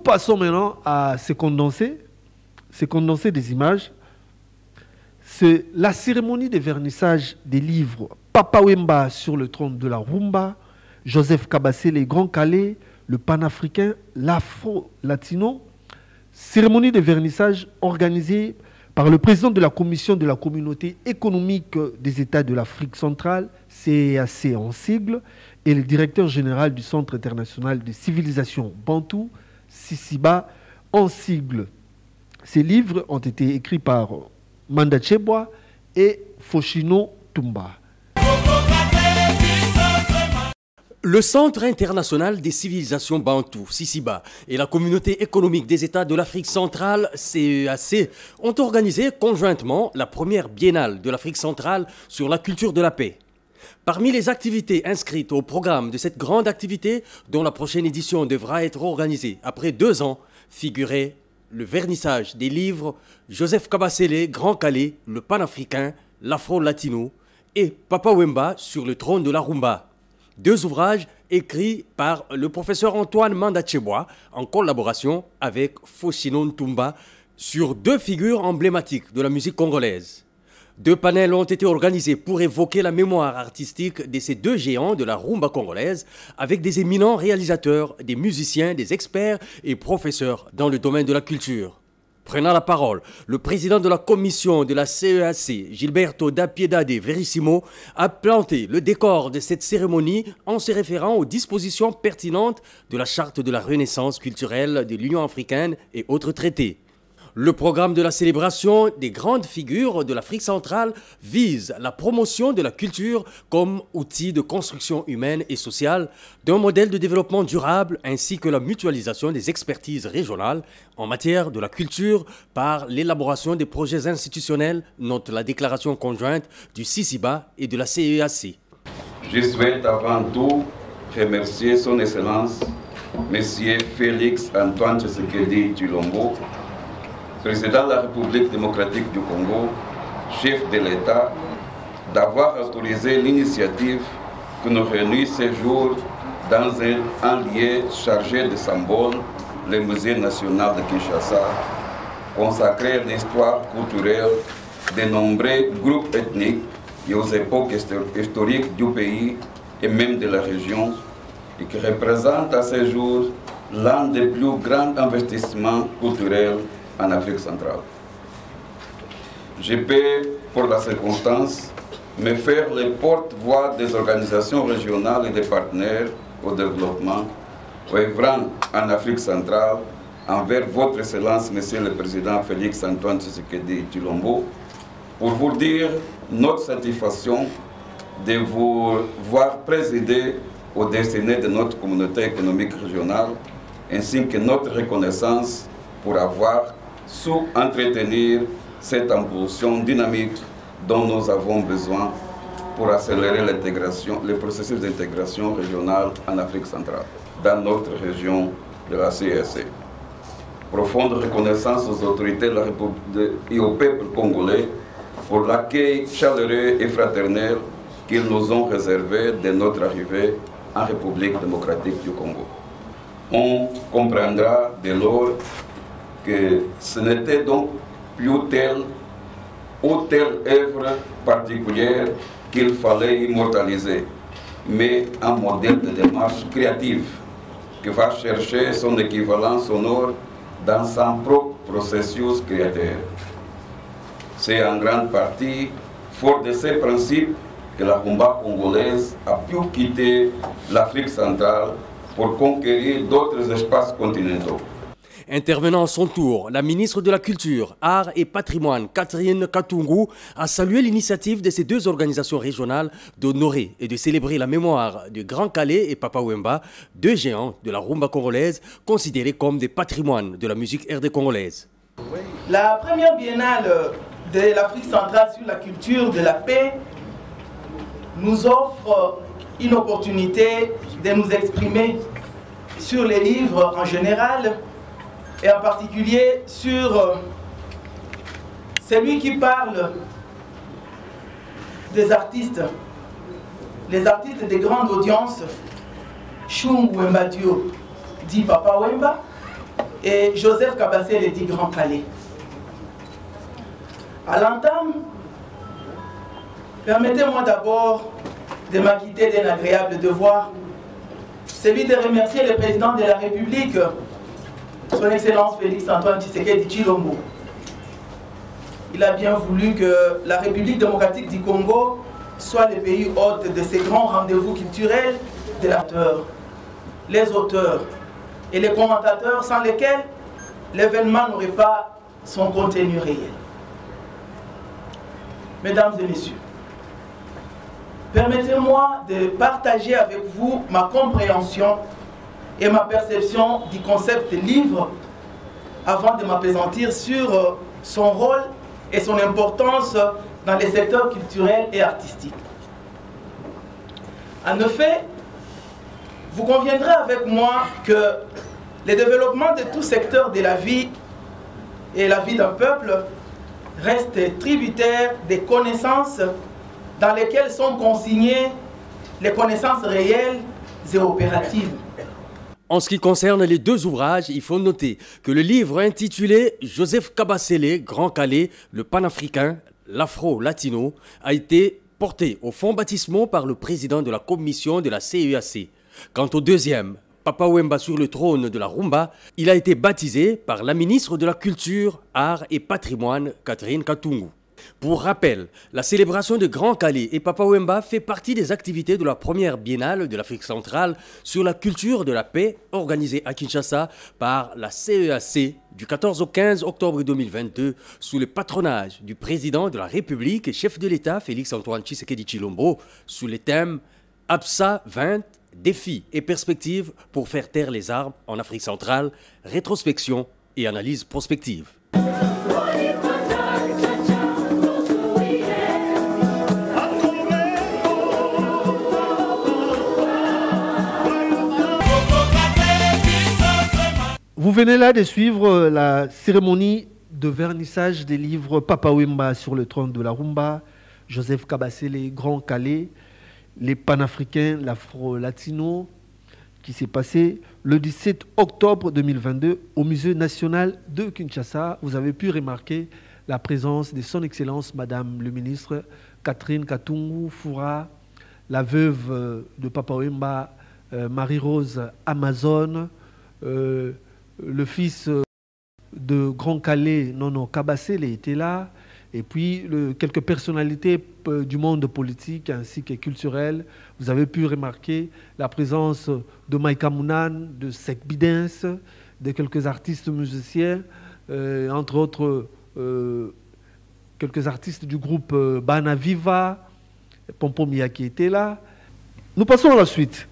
passons maintenant à ces condensés des images. C'est la cérémonie de vernissage des livres Papa Wemba sur le trône de la rumba, Joseph Kabasele Grand Calais, le panafricain, l'afro-latino. Cérémonie de vernissage organisée par le président de la commission de la communauté économique des États de l'Afrique centrale, CEAC en sigle, et le directeur général du Centre international de civilisation Bantou, CICIBA en sigle. Ces livres ont été écrits par Manda Cheboa et Foshino Tumba. Le Centre international des civilisations Bantou, CICIBA, et la communauté économique des États de l'Afrique centrale, CEAC, ont organisé conjointement la première biennale de l'Afrique centrale sur la culture de la paix. Parmi les activités inscrites au programme de cette grande activité, dont la prochaine édition devra être organisée après 2 ans, figurait le vernissage des livres Joseph Kabasele Grand Calais, le panafricain, l'afro-latino, et Papa Wemba sur le trône de la rumba. 2 ouvrages écrits par le professeur Antoine Manda Cheboa en collaboration avec Foshino Tumba sur 2 figures emblématiques de la musique congolaise. 2 panels ont été organisés pour évoquer la mémoire artistique de ces 2 géants de la rumba congolaise avec des éminents réalisateurs, des musiciens, des experts et professeurs dans le domaine de la culture. Prenant la parole, le président de la commission de la CEAC, Gilberto da Piedade Verissimo, a planté le décor de cette cérémonie en se référant aux dispositions pertinentes de la Charte de la Renaissance culturelle de l'Union africaine et autres traités. Le programme de la célébration des grandes figures de l'Afrique centrale vise la promotion de la culture comme outil de construction humaine et sociale, d'un modèle de développement durable ainsi que la mutualisation des expertises régionales en matière de la culture par l'élaboration des projets institutionnels, note la déclaration conjointe du CICIBA et de la CEAC. Je souhaite avant tout remercier son Excellence, M. Félix Antoine Tshisekedi Tshilombo, président de la République démocratique du Congo, chef de l'État, d'avoir autorisé l'initiative que nous réunit ce jour dans un lieu chargé de symboles, le Musée national de Kinshasa, consacré à l'histoire culturelle de nombreux groupes ethniques et aux époques historiques du pays et même de la région, et qui représente à ce jour l'un des plus grands investissements culturels en Afrique centrale. Je peux, pour la circonstance, me faire les porte-voix des organisations régionales et des partenaires au développement œuvrant en Afrique centrale envers votre Excellence, Monsieur le Président Félix Antoine Tshisekedi Tshilombo, pour vous dire notre satisfaction de vous voir présider aux destinées de notre communauté économique régionale, ainsi que notre reconnaissance pour avoir su entretenir cette impulsion dynamique dont nous avons besoin pour accélérer l'intégration, le processus d'intégration régionale en Afrique centrale, dans notre région de la CEAC. Profonde reconnaissance aux autorités de la République et au peuple congolais pour l'accueil chaleureux et fraternel qu'ils nous ont réservé de notre arrivée en République démocratique du Congo. On comprendra dès lors que ce n'était donc plus telle ou telle œuvre particulière qu'il fallait immortaliser, mais un modèle de démarche créative qui va chercher son équivalent sonore dans son propre processus créateur. C'est en grande partie fort de ces principes que la rumba congolaise a pu quitter l'Afrique centrale pour conquérir d'autres espaces continentaux. Intervenant à son tour, la ministre de la Culture, Arts et Patrimoine, Catherine Katungu, a salué l'initiative de ces 2 organisations régionales d'honorer et de célébrer la mémoire de Grand Calais et Papa Wemba, 2 géants de la rumba congolaise, considérés comme des patrimoines de la musique RD congolaise. La première biennale de l'Afrique centrale sur la culture de la paix nous offre une opportunité de nous exprimer sur les livres en général, et en particulier sur celui qui parle des artistes, les artistes des grandes audiences, Chum Wemba Dio, dit Papa Wemba, et Joseph Kabassele dit Grand Calais. À l'entame, permettez-moi d'abord de m'acquitter d'un agréable devoir, celui de remercier le président de la République, son Excellence Félix Antoine Tshisekedi Tshilombo. Il a bien voulu que la République démocratique du Congo soit le pays hôte de ces grands rendez-vous culturels de l'acteur, les auteurs et les commentateurs sans lesquels l'événement n'aurait pas son contenu réel. Mesdames et messieurs, permettez-moi de partager avec vous ma compréhension et ma perception du concept de livre avant de m'appesantir sur son rôle et son importance dans les secteurs culturels et artistiques. En effet, vous conviendrez avec moi que le développement de tout secteur de la vie et la vie d'un peuple reste tributaire des connaissances dans lesquelles sont consignées les connaissances réelles et opératives. En ce qui concerne les deux ouvrages, il faut noter que le livre intitulé Joseph Kabassele, Grand Calais, le panafricain, l'afro-latino, a été porté au fonds baptismaux par le président de la commission de la CEAC. Quant au deuxième, Papa Wemba sur le trône de la rumba, il a été baptisé par la ministre de la Culture, Arts et Patrimoine, Catherine Katungu. Pour rappel, la célébration de Grand Calais et Papa Wemba fait partie des activités de la première biennale de l'Afrique centrale sur la culture de la paix organisée à Kinshasa par la CEAC du 14 au 15 octobre 2022 sous le patronage du président de la République et chef de l'État Félix Antoine Tshisekedi Tshilombo sous les thèmes APSA 20, défis et perspectives pour faire taire les armes en Afrique centrale, rétrospection et analyse prospective. Vous venez là de suivre la cérémonie de vernissage des livres Papa Wemba sur le trône de la rumba, Joseph Kabassele, Grand Calais, les panafricains, l'afro-latino, qui s'est passé le 17 octobre 2022 au Musée national de Kinshasa. Vous avez pu remarquer la présence de son Excellence, Madame le ministre Catherine Katungu Fura, la veuve de Papa Wemba, Marie-Rose Amazon, le fils de Grand Calais, Nono Kabassele, était là, et puis quelques personnalités du monde politique ainsi que culturel. Vous avez pu remarquer la présence de Maïka Mounan, de Sek Bidens, de quelques artistes musiciens, entre autres quelques artistes du groupe Bana Viva, Pompo Mia qui était là. Nous passons à la suite.